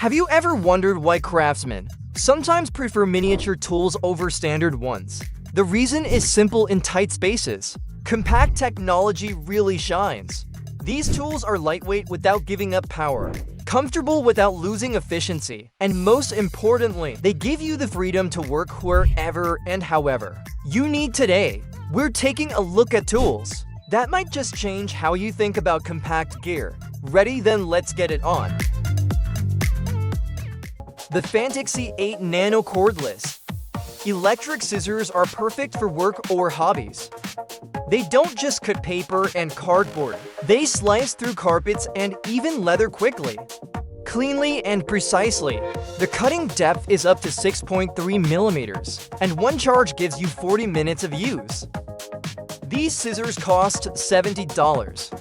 Have you ever wondered why craftsmen sometimes prefer miniature tools over standard ones? The reason is simple: in tight spaces, compact technology really shines. These tools are lightweight without giving up power, comfortable without losing efficiency, and most importantly, they give you the freedom to work wherever and however you need. Today, we're taking a look at tools that might just change how you think about compact gear. Ready? Then let's get it on. The Fantasy 8 Nano Cordless electric scissors are perfect for work or hobbies. They don't just cut paper and cardboard. They slice through carpets and even leather quickly, cleanly, and precisely. The cutting depth is up to 6.3 millimeters, and one charge gives you 40 minutes of use. These scissors cost $70.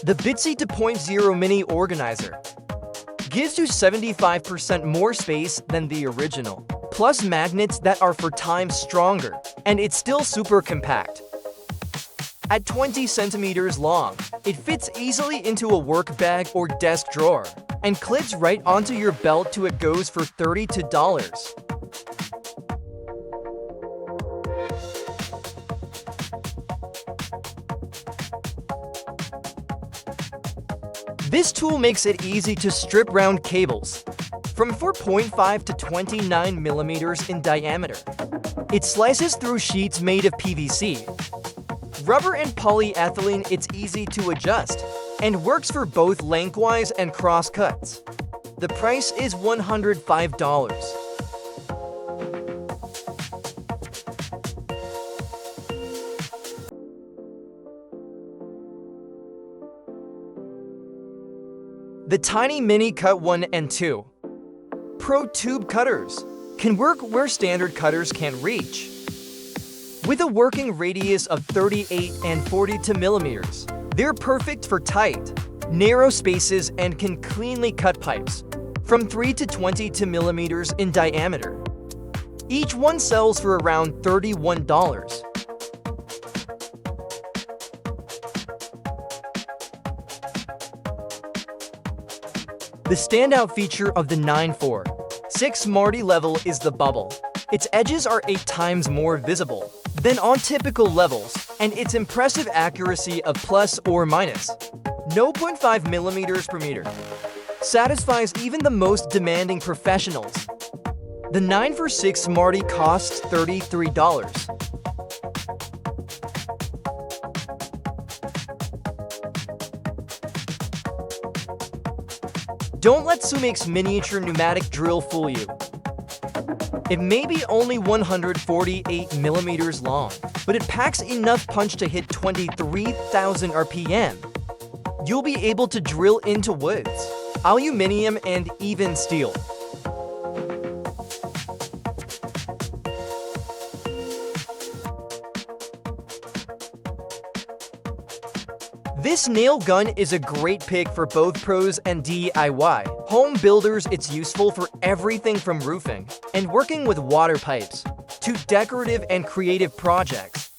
The Bitsy 2.0 Mini Organizer gives you 75% more space than the original, plus magnets that are 4 times stronger, and it's still super compact. At 20 centimeters long, it fits easily into a work bag or desk drawer, and clips right onto your belt too. It goes for $32. This tool makes it easy to strip round cables from 4.5 to 29 millimeters in diameter. It slices through sheets made of PVC, rubber, and polyethylene. It's easy to adjust and works for both lengthwise and cross cuts. The price is $105. The Tiny Mini Cut 1 and 2 Pro Tube Cutters can work where standard cutters can't reach. With a working radius of 38 and 42 millimeters, they're perfect for tight, narrow spaces and can cleanly cut pipes from 3 to 22 millimeters in diameter. Each one sells for around $31. The standout feature of the 946 Smarty level is the bubble. Its edges are 8 times more visible than on typical levels, and its impressive accuracy of plus or minus 0.5 millimeters per meter satisfies even the most demanding professionals. The 946 Smarty costs $33. Don't let Sumik's miniature pneumatic drill fool you. It may be only 148 millimeters long, but it packs enough punch to hit 23,000 RPM. You'll be able to drill into woods, aluminum, and even steel. This nail gun is a great pick for both pros and DIY home builders. It's useful for everything from roofing and working with water pipes to decorative and creative projects.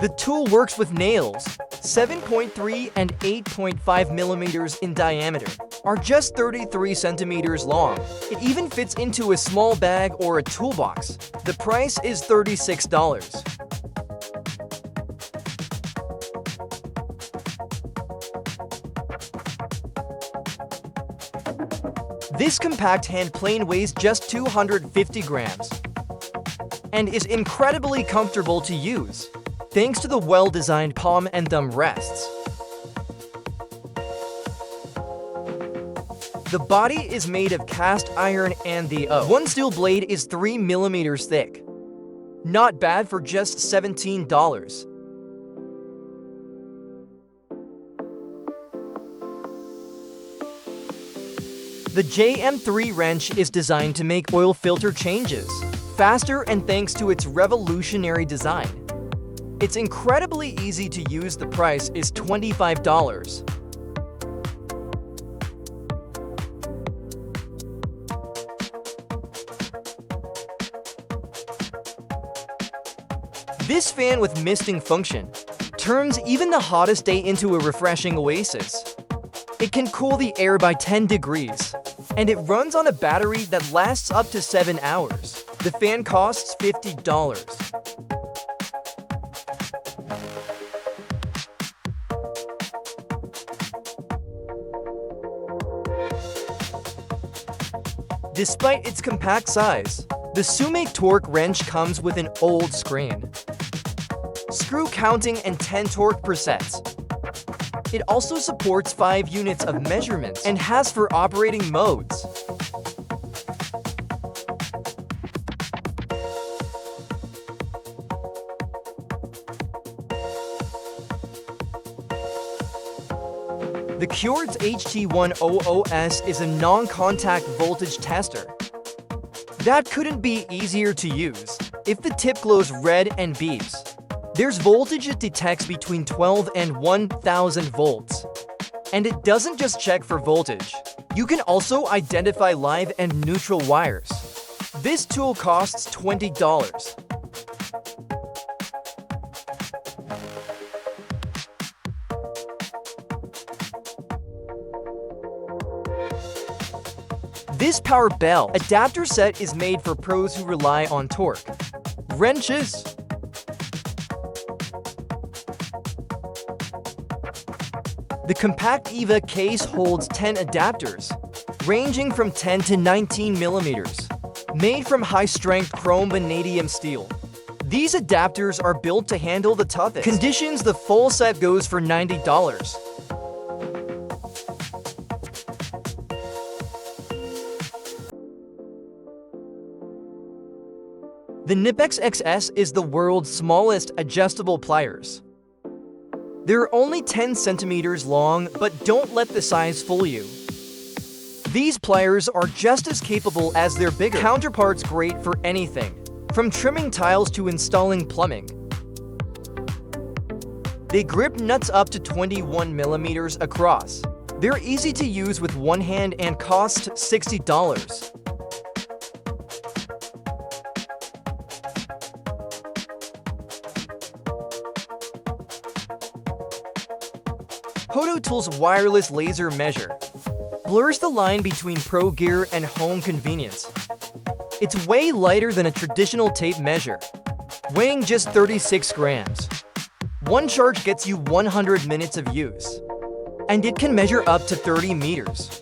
The tool works with nails 7.3 and 8.5 millimeters in diameter, are just 33 centimeters long. It even fits into a small bag or a toolbox. The price is $36. This compact hand plane weighs just 250 grams and is incredibly comfortable to use, thanks to the well-designed palm and thumb rests. The body is made of cast iron and the one steel blade is 3 millimeters thick. Not bad for just $17. The JM3 wrench is designed to make oil filter changes faster, and thanks to its revolutionary design, it's incredibly easy to use. The price is $25. This fan with misting function turns even the hottest day into a refreshing oasis. It can cool the air by 10 degrees, and it runs on a battery that lasts up to 7 hours. The fan costs $50. Despite its compact size, the Sumate torque wrench comes with an old screen, screw counting, and 10 torque per set. It also supports 5 units of measurement and has 4 operating modes. The Cured's HT100S is a non-contact voltage tester. That couldn't be easier to use. If the tip glows red and beeps, there's voltage it detects between 12 and 1000 volts. And it doesn't just check for voltage. You can also identify live and neutral wires. This tool costs $20. This power bell adapter set is made for pros who rely on torque. Wrenches. The compact EVA case holds 10 adapters, ranging from 10 to 19 millimeters, made from high-strength chrome vanadium steel. These adapters are built to handle the toughest conditions. The full set goes for $90. The Knipex XS is the world's smallest adjustable pliers. They're only 10 centimeters long, but don't let the size fool you. These pliers are just as capable as their bigger counterparts, great for anything, from trimming tiles to installing plumbing. They grip nuts up to 21 millimeters across. They're easy to use with one hand and cost $60. Tools wireless laser measure blurs the line between pro gear and home convenience. It's way lighter than a traditional tape measure, weighing just 36 grams. One charge gets you 100 minutes of use, and it can measure up to 30 meters.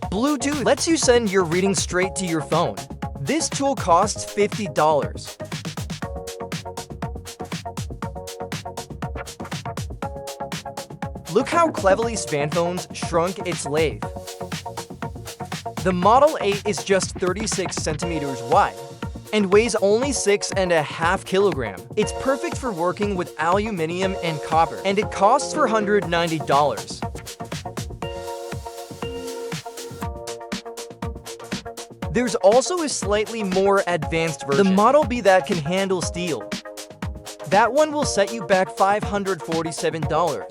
Bluetooth lets you send your readings straight to your phone. This tool costs $50. Look how cleverly Spanphones shrunk its lathe. The Model 8 is just 36 centimeters wide and weighs only 6.5 kilograms. It's perfect for working with aluminum and copper, and it costs $490. There's also a slightly more advanced version, the Model B, that can handle steel. That one will set you back $547.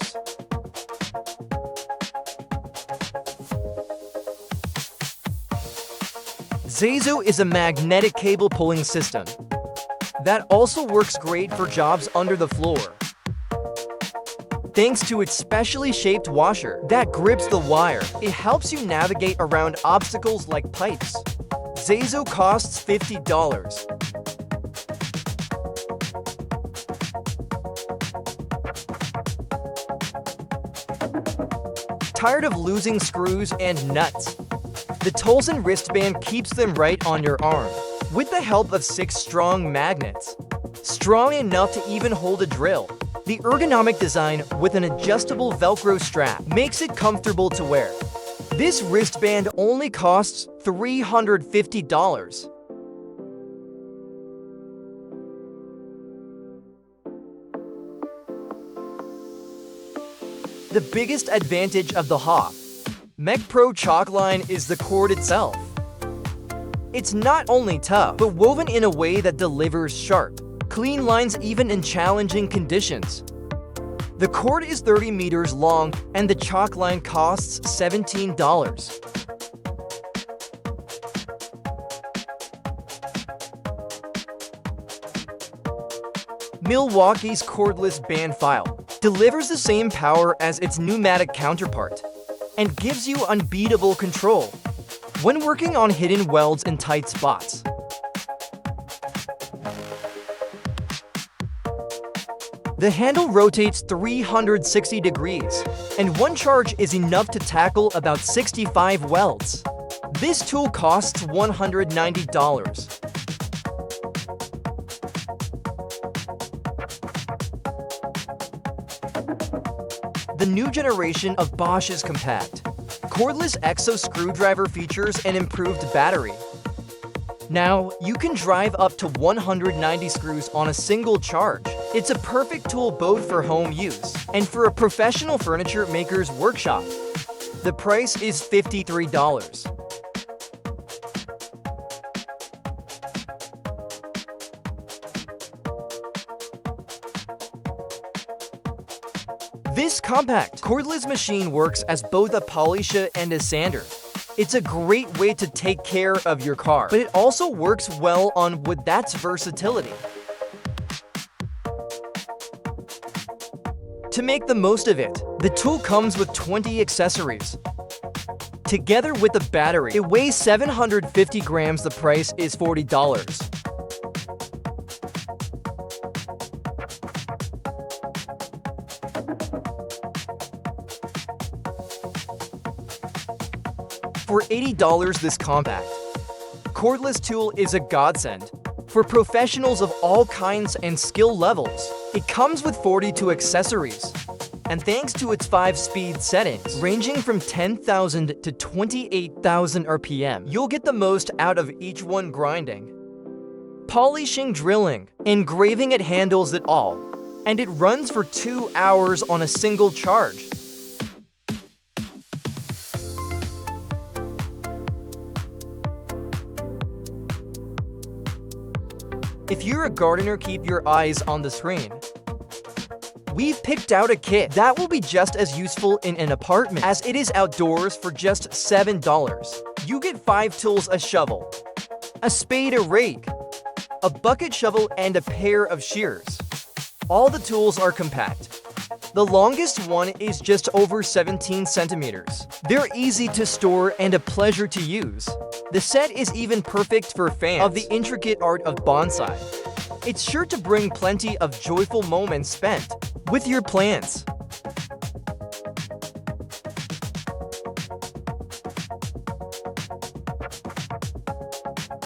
Zazo is a magnetic cable pulling system that also works great for jobs under the floor. Thanks to its specially shaped washer that grips the wire, it helps you navigate around obstacles like pipes. Zazo costs $50. Tired of losing screws and nuts? The Tolson wristband keeps them right on your arm, with the help of 6 strong magnets. Strong enough to even hold a drill. The ergonomic design with an adjustable Velcro strap makes it comfortable to wear. This wristband only costs $350. The biggest advantage of the Hoff Mech Pro chalk line is the cord itself. It's not only tough, but woven in a way that delivers sharp, clean lines even in challenging conditions. The cord is 30 meters long, and the chalk line costs $17. Milwaukee's cordless band file delivers the same power as its pneumatic counterpart and gives you unbeatable control when working on hidden welds and tight spots. The handle rotates 360 degrees, and one charge is enough to tackle about 65 welds. This tool costs $190. The new generation of Bosch is compact. Cordless exo screwdriver features an improved battery. Now, you can drive up to 190 screws on a single charge. It's a perfect tool both for home use and for a professional furniture maker's workshop. The price is $53. This compact cordless machine works as both a polisher and a sander. It's a great way to take care of your car, but it also works well on wood. That's versatility. To make the most of it, the tool comes with 20 accessories. Together with the battery, it weighs 750 grams. The price is $40. For $80, this compact cordless tool is a godsend for professionals of all kinds and skill levels. It comes with 42 accessories, and thanks to its 5-speed settings, ranging from 10,000 to 28,000 RPM, you'll get the most out of each one. Grinding, polishing, drilling, engraving, it handles it all, and it runs for 2 hours on a single charge. If you're a gardener, keep your eyes on the screen. We've picked out a kit that will be just as useful in an apartment as it is outdoors for just $7. You get 5 tools: a shovel, a spade, a rake, a bucket shovel, and a pair of shears. All the tools are compact. The longest one is just over 17 centimeters. They're easy to store and a pleasure to use. The set is even perfect for fans of the intricate art of bonsai. It's sure to bring plenty of joyful moments spent with your plants.